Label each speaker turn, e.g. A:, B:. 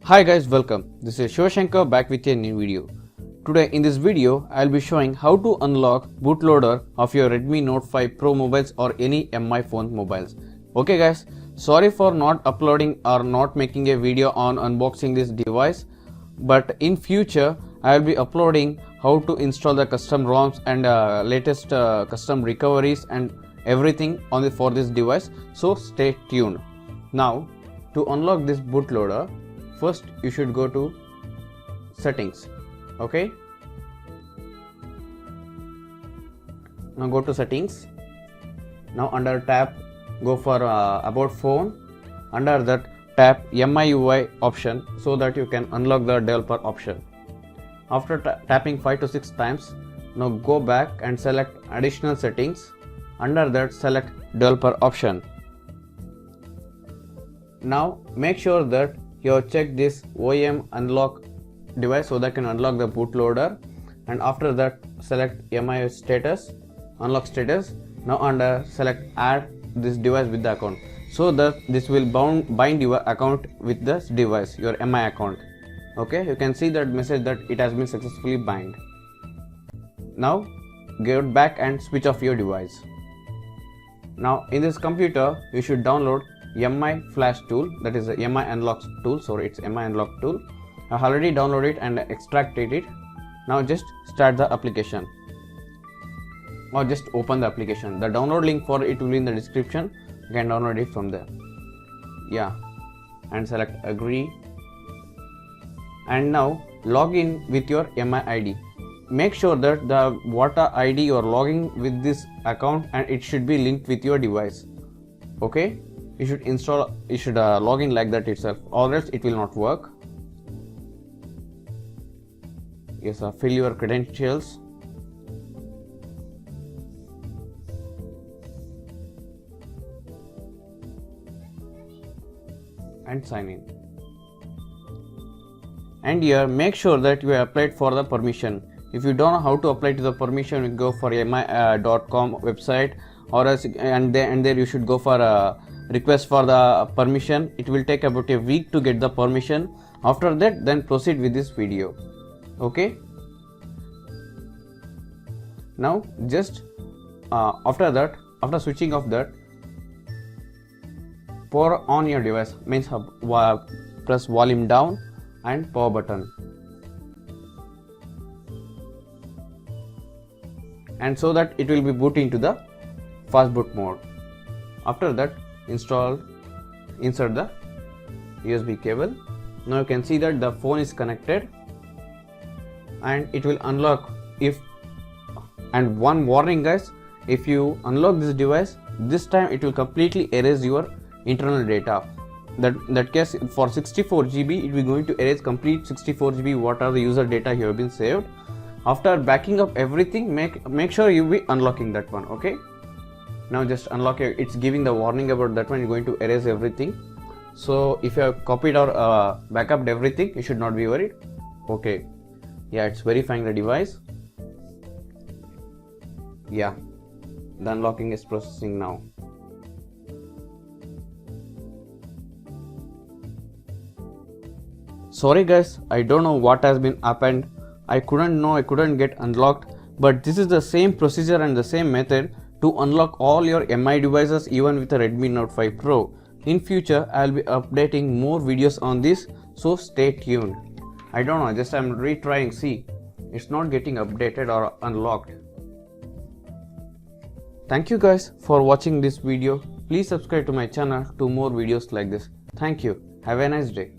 A: Hi guys, welcome. This is Shivashankar back with a new video. Today in this video, I'll be showing how to unlock bootloader of your Redmi Note 5 Pro mobiles or any MI phone mobiles. Okay guys, sorry for not uploading or not making a video on unboxing this device, but in future I'll be uploading how to install the custom ROMs and latest custom recoveries and everything for this device, so stay tuned. Now to unlock this bootloader, first you should go to settings. Okay, now go to settings. Now under tab go for about phone. Under that tap MIUI option so that you can unlock the developer option. After tapping 5 to 6 times, now go back and select additional settings. Under that select developer option. Now make sure that you have checked this OEM unlock device so that you can unlock the bootloader, and after that select MIUI status, unlock status. Now under select add this device with the account, so that this will bind your account with this device, your MI account. Okay, you can see that message that it has been successfully bind. Now get back and switch off your device. Now in this computer you should download MI flash tool, that is a MI unlock tool. Sorry, it's MI unlock tool. I have already downloaded it and extracted it. Now just start the application or just open the application. The download link for it will be in the description. You can download it from there. Yeah, and select agree, and now log in with your MI ID. Make sure that the what ID you are logging with this account and it should be linked with your device. Okay, you should log in like that itself, or else it will not work. Yes, fill your credentials. And sign in. And here make sure that you have applied for the permission. If you don't know how to apply to the permission, you go for mi.com website, or else and there you should go for a request for the permission. It will take about a week to get the permission. After that, then proceed with this video. Okay, now just after switching off that, power on your device, means press volume down and power button, and so that it will be boot into the fast boot mode. After that, insert the USB cable. Now you can see that the phone is connected and it will unlock. And one warning guys, if you unlock this device, this time it will completely erase your internal data. That case, for 64 GB it will going to erase complete 64 GB what are the user data here have been saved. After backing up everything, make sure you be unlocking that one. Okay, now just unlock it. It's giving the warning about that one, you're going to erase everything. So if you have copied or backup everything, you should not be worried. Okay, yeah, it's verifying the device. Yeah, the unlocking is processing now. Sorry guys, I don't know what has been happened. I couldn't get unlocked, but this is the same procedure and the same method to unlock all your MI devices, even with a Redmi Note 5 Pro. In future, I'll be updating more videos on this, so stay tuned. I don't know, just I'm retrying. See, it's not getting updated or unlocked. Thank you guys for watching this video. Please subscribe to my channel to more videos like this. Thank you. Have a nice day.